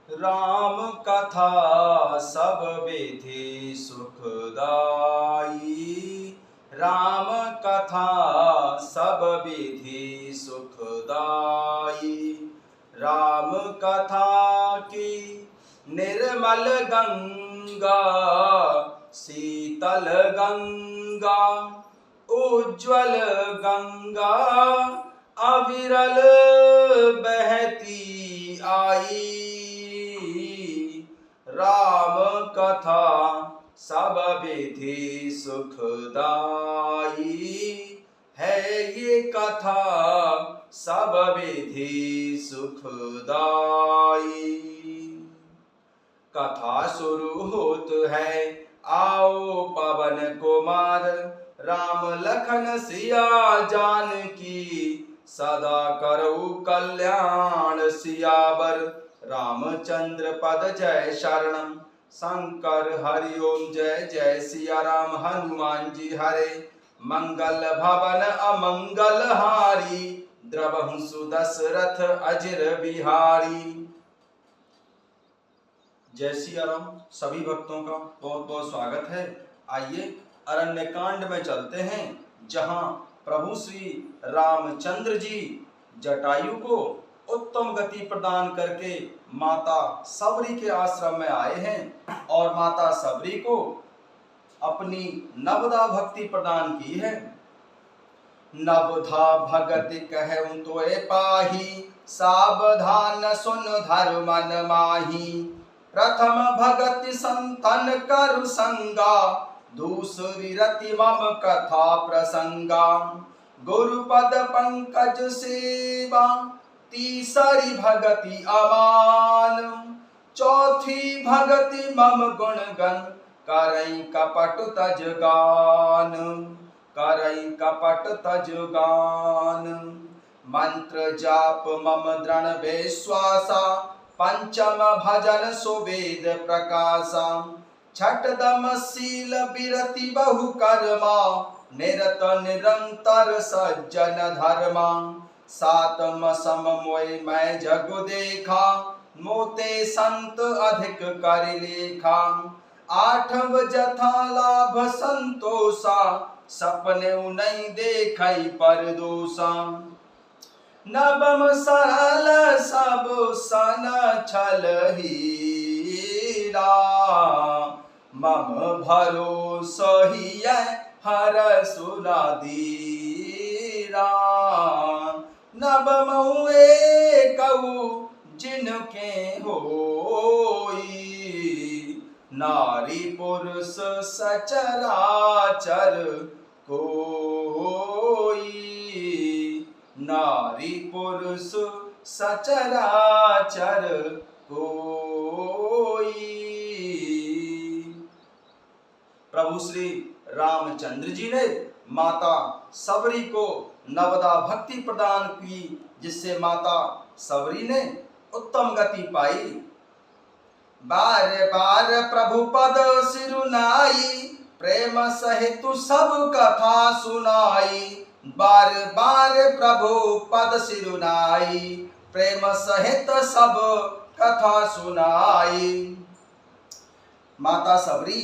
राम कथा सब विधि सुखदाई। राम कथा सब विधि सुखदाई। राम कथा की निर्मल गंगा, शीतल गंगा, उज्ज्वल गंगा, अविरल बहती आई। राम कथा सब विधि सुखदाई। है ये कथा सब विधि सुखदाई। कथा शुरू होत है, आओ पवन कुमार। राम लखन सिया जानकी, सदा करऊ कल्याण सियावर। रामचंद्र पद जय शरणम, शंकर हरि ओम जय जय सिया राम। हनुमान जी हरे, मंगल भवन अमंगल हारी। द्रवहु सुदशरथ अजिर बिहारी। जय सिया राम। सभी भक्तों का बहुत बहुत स्वागत है। आइए अरण्यकांड में चलते हैं, जहां प्रभु श्री रामचंद्र जी जटायु को उत्तम गति प्रदान करके माता सबरी के आश्रम में आए हैं और माता सबरी को अपनी नवदा भक्ति प्रदान की है। नवधा भगति कहूं तोए पाही, सावधान सुन धर्मन माही। प्रथम भगति संतन करु संगा, दूसरी रति मम कथा प्रसंगा। गुरुपद पंकज सेवा, तीसरी भगति अमान। चौथी भगति मम गुण गण, करई कपट तज गान। करई कपट तज गान। मंत्र जाप मम दृढ़ विश्वासा, पंचम भजन सुवेद प्रकाशा। छठदम शील विरति बहु कर्मा, निरत निरंतर सज्जन धर्मा। सातम सम मोय मैं जग देखा, मोते संत अधिक कर लेखा। आठव जथा लाभ संतोषा, सपने नहीं देखई पर दोषा। नवम सरल सब सन छल हीरा, मम भरोसा हिय हर सुनादीरा। नवम एकऊ जिनके होई, नारी पुरुष सचराचर कोई। नारी पुरुष सचराचर कोई। प्रभु श्री रामचंद्र जी ने माता सबरी को नवदा भक्ति प्रदान की, जिससे माता सबरी ने उत्तम गति पाई। बार बार प्रभु पद सिरुनाई, प्रेम सहित सब कथा सुनाई। बार बार प्रभु पद सिरुनाई, प्रेम सहित सब कथा सुनाई। माता सबरी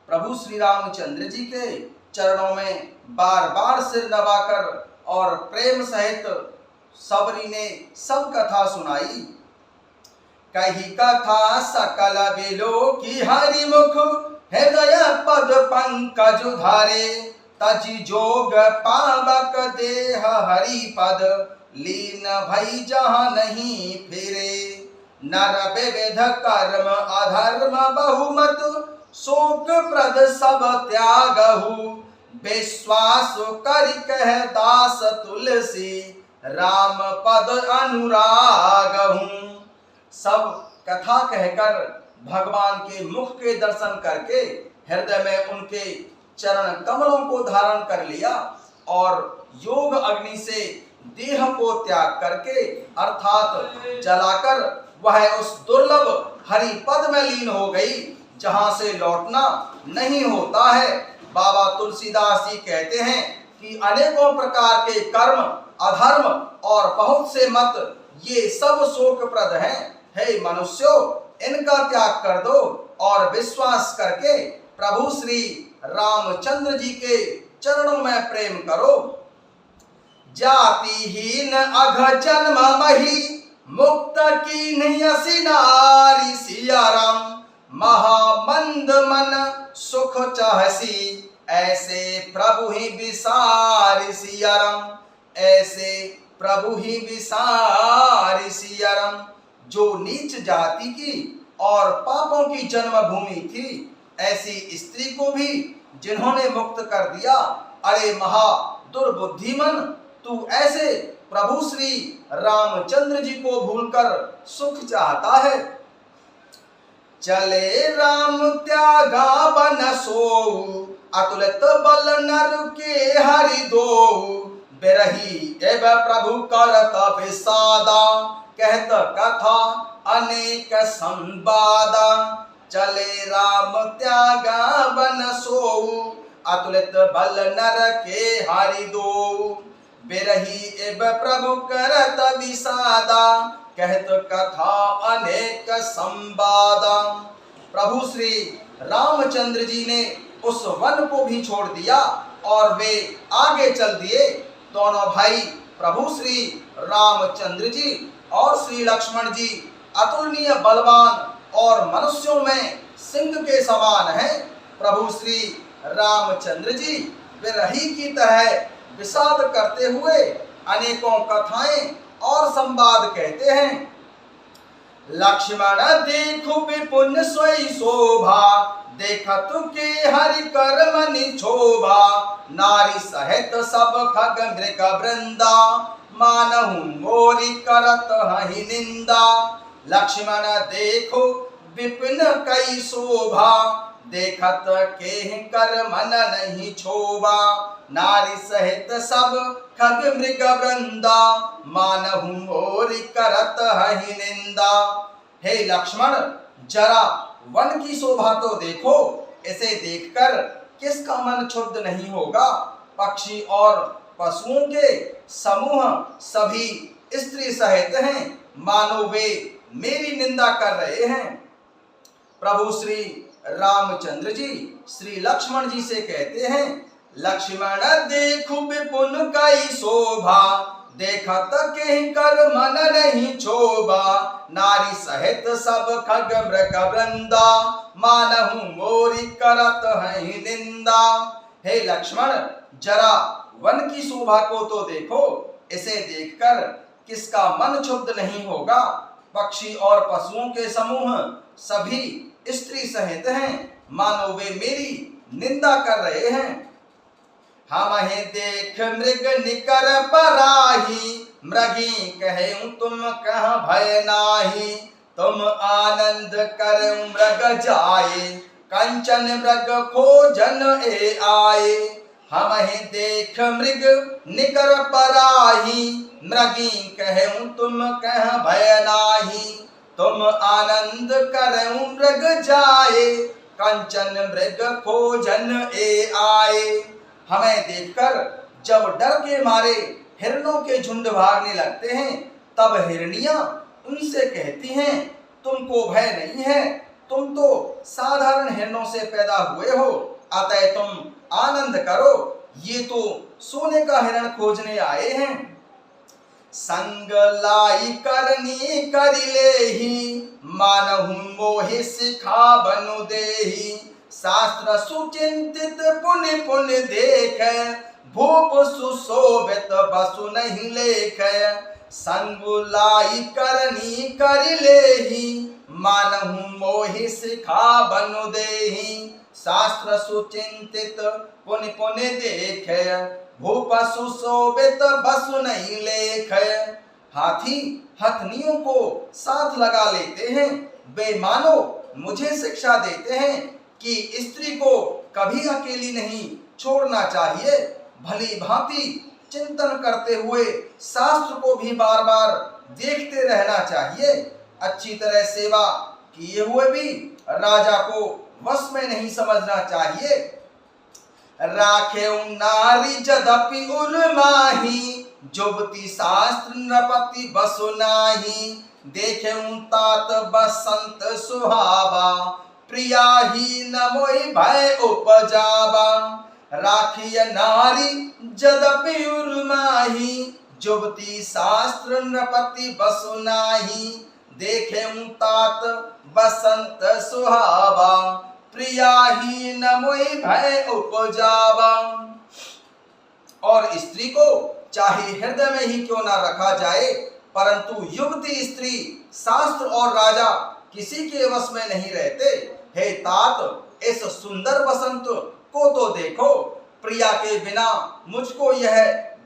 प्रभु श्री रामचंद्र जी के चरणों में बार बार सिर नवाकर और प्रेम सहित सबरी ने सब कथा सुनाई। कही कथा सकल बिलो की हरि मुख, हृदय पद पंकज धारे। तजि जोग पावक देह हरि पद, लीन भई जहाँ नहीं फिरे। नर विविध कर्म अधर्म बहुमत, शोक प्रद सब त्यागहु। विश्वास करि कह दास तुलसी, राम पद अनुरागहु। सब कथा कहकर भगवान के मुख के दर्शन करके हृदय में उनके चरण कमलों को धारण कर लिया और योग अग्नि से देह को त्याग करके अर्थात जलाकर वह उस दुर्लभ हरि पद में लीन हो गई, जहां से लौटना नहीं होता है। बाबा तुलसीदास जी कहते हैं कि अनेकों प्रकार के कर्म, अधर्म और बहुत से मत, ये सब शोकप्रद हैं। हे मनुष्यों, इनका त्याग कर दो और विश्वास करके प्रभु श्री रामचंद्र जी के चरणों में प्रेम करो। जातिहीन अघ जन्म मही मुक्त की यसी नारी सिया राम, महामंद मन सुख चाहसी ऐसे प्रभु ही विसार सिया राम, ऐसे प्रभु ही विसार सिया राम। जो नीच जाति की और पापों की जन्मभूमि थी, ऐसी स्त्री को भी जिन्होंने मुक्त कर दिया। अरे महा दुर्बुद्धिमन, तू ऐसे प्रभु श्री रामचंद्र जी को भूलकर सुख चाहता है। चले राम त्यागा बन सोऊ, अतुलित बल नर के हरि दोऊ, बिरही एव प्रभु करत विषादा, कहत कथा अनेक संवादा। चले राम त्यागा बन सोऊ, अतुलित बल नर के हरि दोऊ, बिरही एव प्रभु करत विषादा, कहत कथा अनेक संवादा। प्रभु श्री रामचंद्र जी ने उस वन को भी छोड़ दिया और वे आगे चल दिए। दोनों भाई प्रभु श्री रामचंद्र जी और श्री लक्ष्मण जी अतुलनीय बलवान और मनुष्यों में सिंह के समान हैं। प्रभु श्री रामचंद्र जी बिरही की तरह विषाद करते हुए अनेकों कथाएं और संवाद कहते हैं। लक्ष्मण देखो विपुन सोई शोभा, देखत के हरि कर मनि क्षोभा, नारी सहित सब खग मृग वृंदा, मानहु मोरी करत हहि निंदा। लक्ष्मण देखो विपिन कई शोभा, देखत के कर मन नहीं क्षोभा, नारी सहित सब खग मृग वृंदा, मानहु मोरी करत हहि निंदा। हे लक्ष्मण, जरा वन की शोभा तो देखो, इसे देखकर किसका मन क्षुब्ध नहीं होगा। पक्षी और पशुओं के समूह सभी स्त्री सहित हैं, मानो वे मेरी निंदा कर रहे हैं। प्रभु श्री रामचंद्र जी श्री लक्ष्मण जी से कहते हैं, लक्ष्मण देखो विपुन कई शोभा, देखत के कर मन नहीं क्षोभा, नारी सहित सब खग मृग वृंदा, मानहु मोरी करत हहि निंदा। हे लक्ष्मण, जरा वन की शोभा को तो देखो, इसे देखकर किसका मन क्षुब्ध नहीं होगा। पक्षी और पशुओं के समूह सभी स्त्री सहित हैं, मानो वे मेरी निंदा कर रहे हैं। हमहि देख मृग निकर पराही, मृगी कहे तुम कह भय नाही, तुम आनंद कर मृग जाए, कंचन मृग खोजन ए आए। हमहि देख मृग निकर पराही, मृगी कहे तुम कह भय नाही, तुम आनंद कर मृग जाए, कंचन मृग खोजन ए आए। हमें देखकर जब डर के मारे हिरणों के झुंड भागने लगते हैं, तब हिरनियां उनसे कहती हैं, तुमको भय नहीं है, तुम तो साधारण हिरणों से पैदा हुए हो, अतः तुम आनंद करो, ये तो सोने का हिरण खोजने आए हैं। संग लाई करनी करिलेहि, मानहु मोहि सिखा बनु देहि, शास्त्र सुचिंतित पुनि पुनि देख, भूप सुशोभित बसु नहीं लेख। संग लाई करनी करिलेहि, मानहु मोहि सिखा बनु देहि, शास्त्र सुचिंतित पुनि पुनि देख, भूप सुशोभित बसु नहीं लेख। हाथी हथनियों को साथ लगा लेते हैं, वे मानो मुझे शिक्षा देते हैं कि स्त्री को कभी अकेली नहीं छोड़ना चाहिए। भली भांति चिंतन करते हुए शास्त्र को भी बार बार देखते रहना चाहिए। अच्छी तरह सेवा किए हुए भी राजा को वश में नहीं समझना चाहिए। राखे नारी जदपि उर्माही, जुबती शास्त्र नृपति बसु नाही, देखे तात बसंत सुहावा, प्रिया ही न मोहि भय उपजावा, राखिय नारी जदपि उर्माही, जुबती शास्त्र नृपति बसु नाही, देखे तात बसंत सुहावा, प्रिया ही न मोहि भय उपजावा। और स्त्री को चाहे हृदय में ही क्यों ना रखा जाए, परंतु युवती स्त्री शास्त्र और राजा किसी के वश में नहीं रहते। हे तात, इस सुंदर बसंत को तो देखो, प्रिया के बिना मुझको यह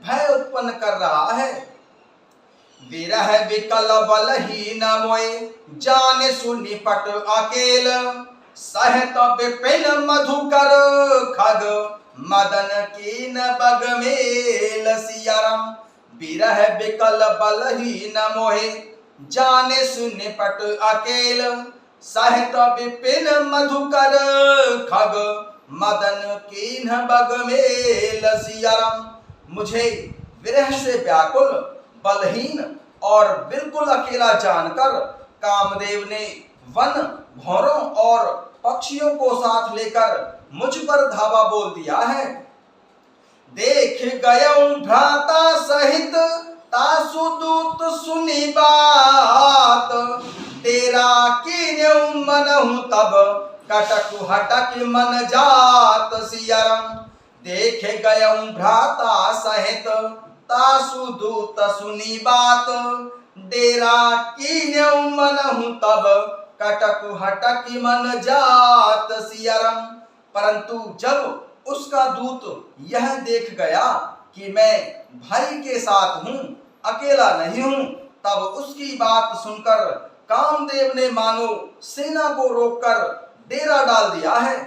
भय उत्पन्न कर रहा है। विरह विकल बलहीन मोए, जाने सुनि पट अकेल, सहत विपिन मधुकर खग, मदन कीन बग मेल। सिया राम। विरह विकल बलहीन मोहे, जाने सुनि पट अकेल, सहत विपिन मधुकर खग, मदन कीन बग मेल। सिया राम। मुझे विरह से व्याकुल, बलहीन और बिल्कुल अकेला जानकर कामदेव ने वन, भौरों और पक्षियों को साथ लेकर मुझ पर धावा बोल दिया है। देख गयऊं भ्राता सहित, तासु दूत सुनी बात, तेरा कीन्यऊं मनहु तब, कटकु हटक मन जात। सिया राम। देख गयऊं भ्राता सहित, तासु दूत सुनी बात, डेरा कीन्यऊं मनहु तब, कटकु हटक मन जात। सिया राम। परंतु जब उसका दूत यह देख गया कि मैं भाई के साथ हूं, अकेला नहीं हूं, तब उसकी बात सुनकर कामदेव ने मानो सेना को रोककर डेरा डाल दिया है।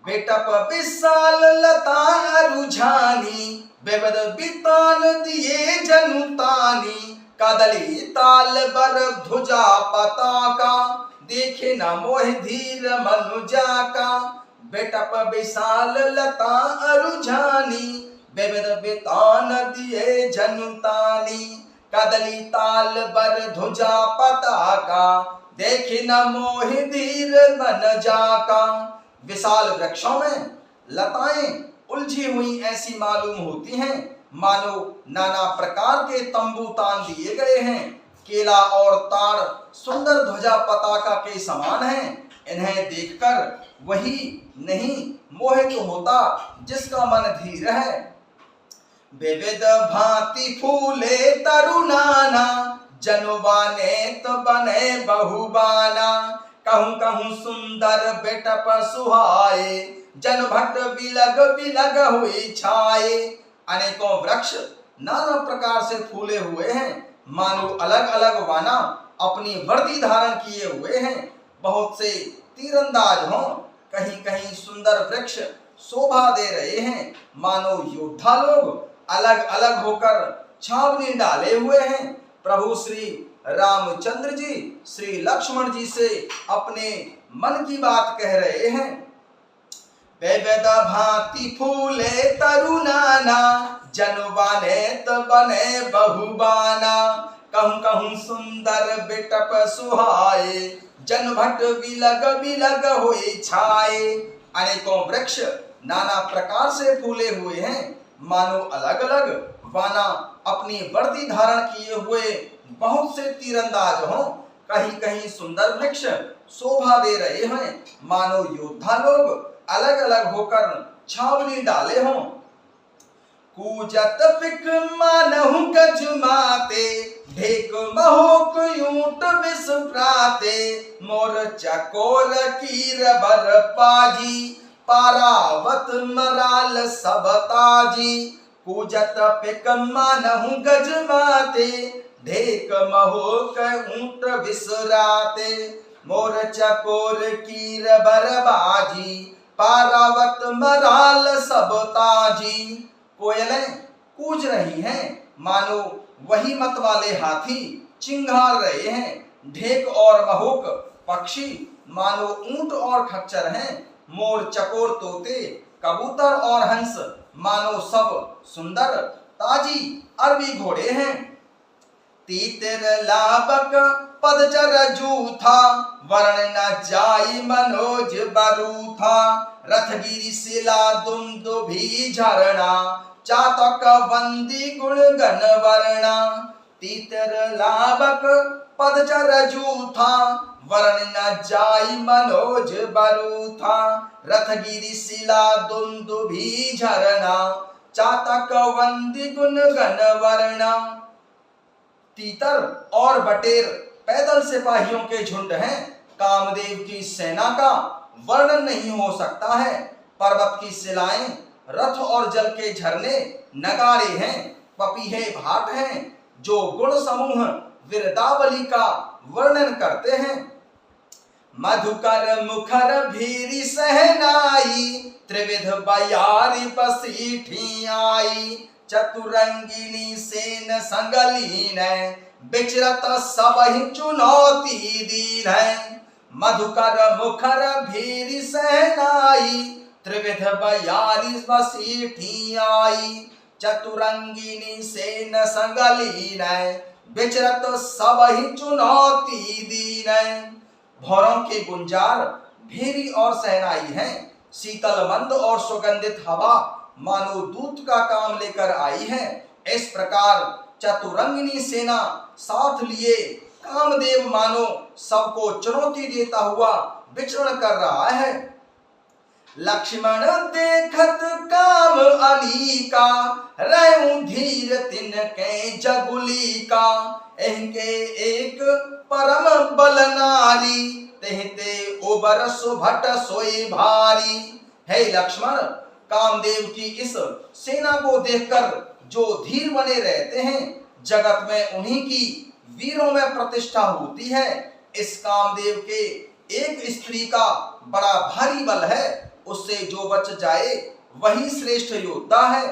बेटप विशाल लता रुझानी, बेबद बितान दिए जनुतानी, कदली ताल बर ध्वजा पताका, देखे न मोह धीर मनुजा का। बेटप विशाल लता रुझानी, बेबद बितान दिए जनुतानी, कदली ताल बर ध्वजा पताका, देखे न मोह धीर मनुजा का। विशाल वृक्षों में लताएं उलझी हुई ऐसी मालूम होती हैं, मानो नाना प्रकार के तंबू तान दिए गए हैं। केला और ताड़ सुंदर ध्वजा पताका के समान हैं। इन्हें देखकर वही नहीं मोहित होता जिसका मन धीर है। विविध भांति फूले तरुणाना, जनुबाने तो बने बहुबाना, कहूं कहूं सुंदर बेटप सुहाए, जन भट्ट बिलग बिलग हुई छाए। अनेकों वृक्ष नाना प्रकार से फूले हुए हैं, मानो अलग अलग वाना अपनी वर्दी धारण किए हुए हैं। बहुत से तीरंदाज हों, कहीं कहीं सुंदर वृक्ष शोभा दे रहे हैं, मानो योद्धा लोग अलग अलग होकर छावनी डाले हुए हैं। प्रभु श्री रामचंद्र जी श्री लक्ष्मण जी से अपने मन की बात कह रहे हैं। विविध भांति फूले तरुणाना, जनुबाने तो बने बहुबाना, कहूं कहूं सुंदर बेटप सुहाए, जन भट्ट बिलग बिलग हुई छाए। अनेकों वृक्ष नाना प्रकार से फूले हुए हैं, मानो अलग अलग वाना अपनी वर्दी धारण किए हुए बहुत से तीरंदाज हों। कहीं कहीं सुंदर वृक्ष शोभा दे रहे हैं, मानो योद्धा लोग अलग अलग होकर छावनी डाले हों। कूजत फिक मानहु गजमाते, ढेक महोक यूंट विस्प्राते, मोर चकोर कीर बर पाजी, पारावत मराल सब ताजी। कूजत फिक मानहु गजमाते, ढेक महोक ऊंट विसराते, मोर चकोर कीर बरबाजी, पारावत मराल सब ताजी। कोयलें कूज रही हैं, मानो वही मत वाले हाथी चिंघार रहे हैं। ढेक और महोक पक्षी मानो ऊंट और खच्चर हैं। मोर चकोर तोते, कबूतर और हंस मानो सब सुंदर ताजी अरबी घोड़े हैं। तीतर लाबक पदचर जूथा, वर्ण न जाई मनोज बरूथा। रथगिरी शिला दुमदुभी झरना, चातक वंदी गुण गण वर्णा। तीतर लाबक पदचर जूथा, वर्ण न जाई मनोज बरूथा। रथगिरी शिला दुमदुभी झरना, चातक वंदी गुण गण वर्णा। तीतर और बटेर पैदल सिपाहियों के झुंड हैं। कामदेव की सेना का वर्णन नहीं हो सकता है। पर्वत की शिलाएं, रथ और जल के झरने, नगाड़े हैं, पपीहे भाट हैं, जो गुण समूह विरदावली का वर्णन करते हैं। मधुकर मुखर भीरी सहनाई, त्रिविध बयारी बसीठी आई। चतुरंगिनी सेन संगलीन, विचरत सबहि चुनौती दीन है। मधुकर मुखर भीरी सहनाई, त्रिविध बयारी बसीठी आई। चतुरंगिनी सेन संगलीन, विचरत सबहि चुनौती दीन है। भौरों के गुंजार भीरी और सहनाई हैं। शीतल मंद और सुगंधित हवा मानो दूत का काम लेकर आई है। इस प्रकार चतुरंगिनी सेना साथ लिए कामदेव मानो सबको चुनौती देता हुआ विचरण कर रहा है। लक्ष्मण देखत काम अली का, रहूं धीर तिन के जगुली का। इनके एक परम बल नारी, तेहते उबर सुभट सोई भारी। हे लक्ष्मण, कामदेव की इस सेना को देखकर जो धीर बने रहते हैं, जगत में उन्हीं की वीरों में प्रतिष्ठा होती है। इस कामदेव के एक स्त्री का बड़ा भारी बल है, उससे जो बच जाए वही श्रेष्ठ योद्धा है।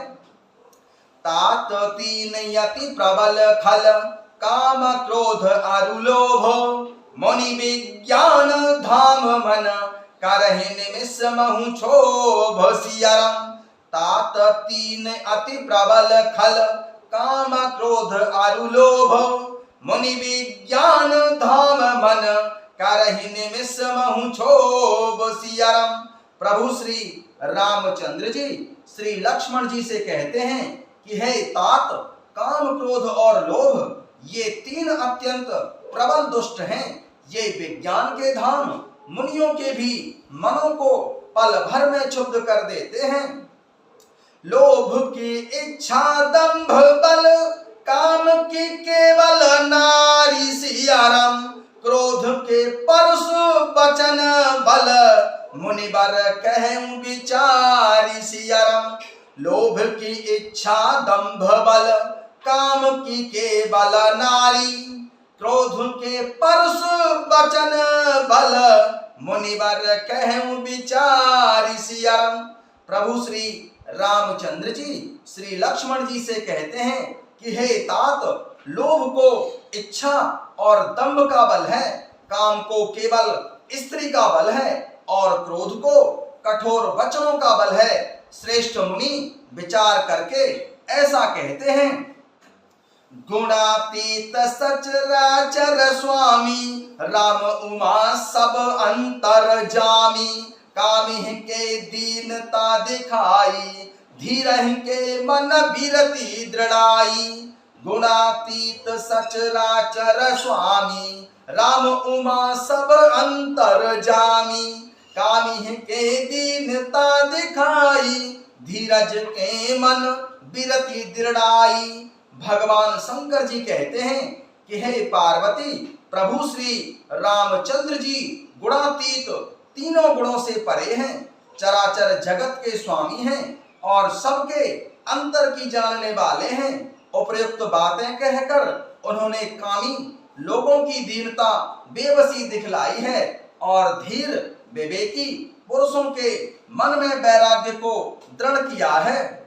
तात तीन यति प्रबल खल, काम क्रोध अरु लोभ। मुनि विज्ञान धाम मन, करहि निमिष महु क्षोभ सियरम। तात तीन अति प्रबल खल, काम क्रोध अरु लोभ। मुनि विज्ञान धाम मन, करहि निमिष महु क्षोभ सियरम। प्रभु श्री रामचंद्र जी श्री लक्ष्मण जी से कहते हैं कि हे तात, काम क्रोध और लोभ ये तीन अत्यंत प्रबल दुष्ट हैं। ये विज्ञान के धाम मुनियों के भी मनों को पल भर में क्षुब्ध कर देते हैं। लोभ की इच्छा दंभ बल, काम की केवल नारी सियारम। क्रोध के परसु वचन बल, मुनिवर कहूं विचारी सियरम। लोभ की इच्छा दंभ बल, काम की केवल नारी। क्रोध के परसु वचन बल, मुनिवर कहूं विचारी सियरम। प्रभु श्री रामचंद्र जी श्री लक्ष्मण जी से कहते हैं कि हे तात, लोभ को इच्छा और दंभ का बल है, काम को केवल स्त्री का बल है और क्रोध को कठोर वचनों का बल है। श्रेष्ठ मुनि विचार करके ऐसा कहते हैं। गुणातीत सचराचर स्वामी, राम उमा सब अंतर जामी। कामी के दीनता दिखाई, धीरहि के मन बिरति दृढ़ाई। गुणातीत सचराचर स्वामी, राम उमा सब अंतर जामी। कामी के दीनता दिखाई, धीरज के मन बिरति दृढ़ाई। भगवान शंकर जी कहते हैं कि हे पार्वती, प्रभु श्री रामचंद्र जी गुणातीत तीनों गुणों से परे हैं, चराचर जगत के स्वामी हैं और सबके अंतर की जानने वाले हैं। उपयुक्त बातें कहकर उन्होंने कामी लोगों की दीनता बेबसी दिखलाई है और धीर विवेकी पुरुषों के मन में वैराग्य को दृढ़ किया है।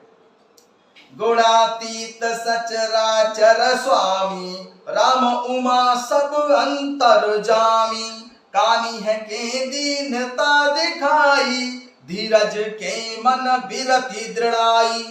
गुणातीत सचराचर स्वामी, राम उमा सब अंतर जामी। कामी है के दीनता दिखाई, धीरज के मन बिरति दृढ़ाई।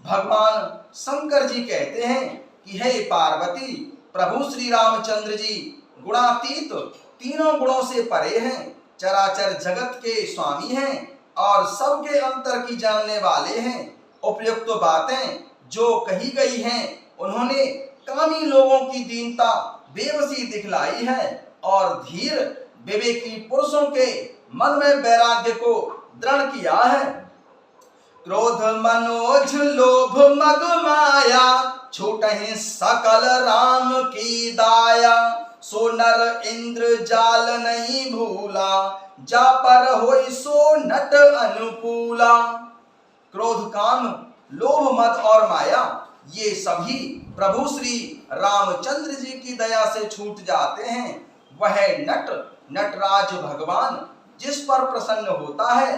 भगवान शंकर जी कहते हैं कि हे पार्वती, प्रभु श्री रामचंद्र जी गुणातीत, तीनों गुणों से परे हैं, चराचर जगत के स्वामी हैं और सबके अंतर की जानने वाले हैं। उपयुक्त बातें जो कही गई हैं उन्होंने कामी लोगों की दीनता बेबसी दिखलाई है और धीर विवेकी पुरुषों के मन में वैराग्य को दृढ़ किया है। क्रोध मनोज लोभ मद माया, छूटहि सकल राम की दाया। सो नर इंद्र जाल नहीं भूला, जा पर होई सो नट अनुकूला। क्रोध, काम, लोभ, मद और माया ये सभी प्रभु श्री रामचंद्र जी की दया से छूट जाते हैं। वह नटराज भगवान जिस पर प्रसन्न होता है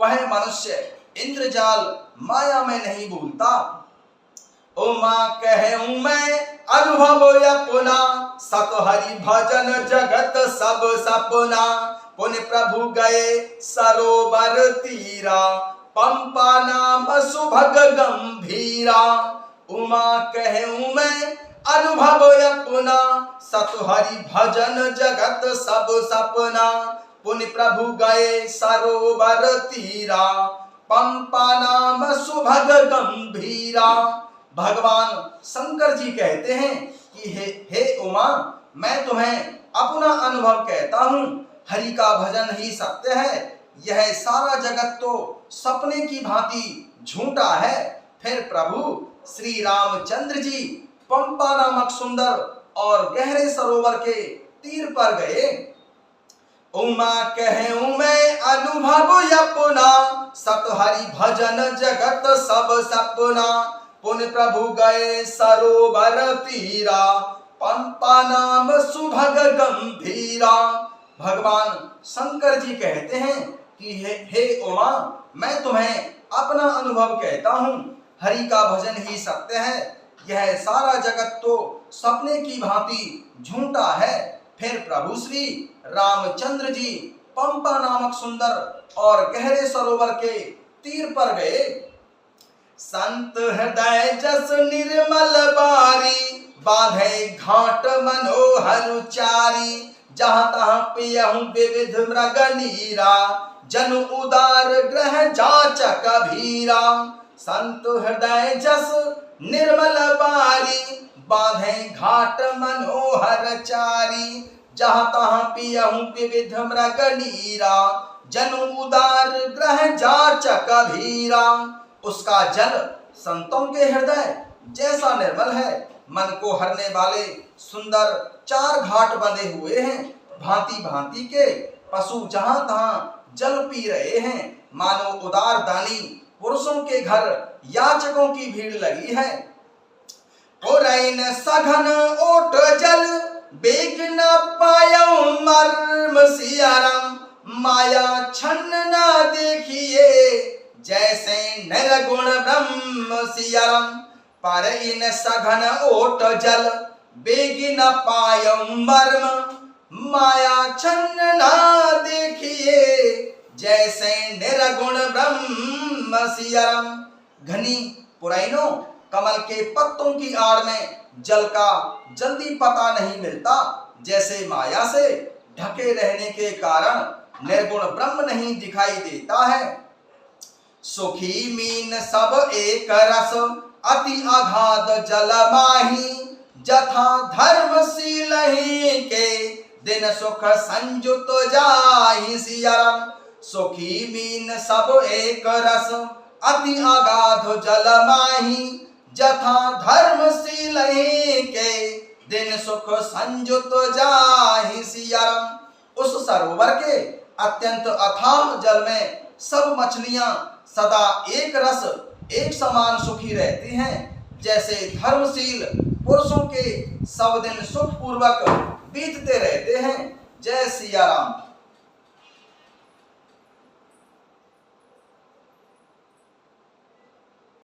वह मनुष्य इंद्रजाल माया में नहीं भूलता। उमा कहूं मैं अनुभव अपना, सत हरि भजन जगत सब सपना। पुण्य प्रभु गए सरोवर तीरा, पंपा नाम सुभग गंभीरा। उमा कहूं मैं अनुभव अपना, सत हरि भजन जगत सब सपना। पुण्य प्रभु गए सरोवर तीरा, पंपा नाम सुभग गंभीरा। भगवान शंकर जी कहते हैं कि हे उमा, मैं तुम्हें अपना अनुभव कहता हूँ, हरि का भजन ही सत्य है, यह सारा जगत तो सपने की भांति झूठा है। फिर प्रभु श्री रामचंद्र जी पंपा नामक सुंदर और गहरे सरोवर के तीर पर गए। उमा कहूं मैं अनुभव अपना, सत हरि भजन जगत सब सपना। पुण्य प्रभु गए सरोवर तीरा, पंपा नाम सुभग गंभीरा। भगवान शंकर जी कहते हैं कि हे उमा, मैं तुम्हें अपना अनुभव कहता हूँ, हरि का भजन ही सत्य है, यह सारा जगत तो सपने की भांति झूठा है। फिर प्रभु श्री रामचंद्र जी पंपा नामक सुंदर और गहरे सरोवर के तीर पर गए। संत हृदय जस निर्मल बारी, बांधे घाट मनोहर चारी। जहाँ तहाँ पियहु विविध मृग नीरा, जनु उदार ग्रह जाचक भीरा। संत हृदय जस निर्मल बारी, बांधे घाट मनोहर चारी। जहाँ तहाँ पियहु विविध मृग नीरा, जनु उदार ग्रह जाचक भीरा। उसका जल संतों के हृदय जैसा निर्मल है, मन को हरने वाले सुंदर 4 घाट बंधे हुए हैं। भांति भांति के पशु जहां तहां जल पी रहे हैं, मानो उदार दानी पुरुषों के घर याचकों की भीड़ लगी है। ओरैन सघन ओट जल, बेग न पायौ मर्म सियाराम। माया छन्न न देखिए, जैसे निर्गुण ब्रह्म सियाराम। पर इन सघन ओट जल, बेग न पायौ मर्म। माया छन्न न देखिए, जैसे निर्गुण ब्रह्म सियाराम। घनी पुरैनों कमल के पत्तों की आड़ में जल का जल्दी पता नहीं मिलता, जैसे माया से ढके रहने के कारण निर्गुण ब्रह्म नहीं दिखाई देता है। सुखी मीन सब एक रस, अति अगाध जल माही। जथा धर्मशील ही के, दिन सुख संजुत जाहि सियाराम। सुखी मीन सब एक रस, अति अगाध जल माही। जथा धर्मशील ही के, दिन सुख संजुत जाहि सियाराम। उस सरोवर के अत्यंत अथाह जल में सब मछलियां सदा एक रस एक समान सुखी रहती हैं, जैसे धर्मशील पुरुषों के सब दिन सुख पूर्वक बीतते रहते हैं। जय सिया राम।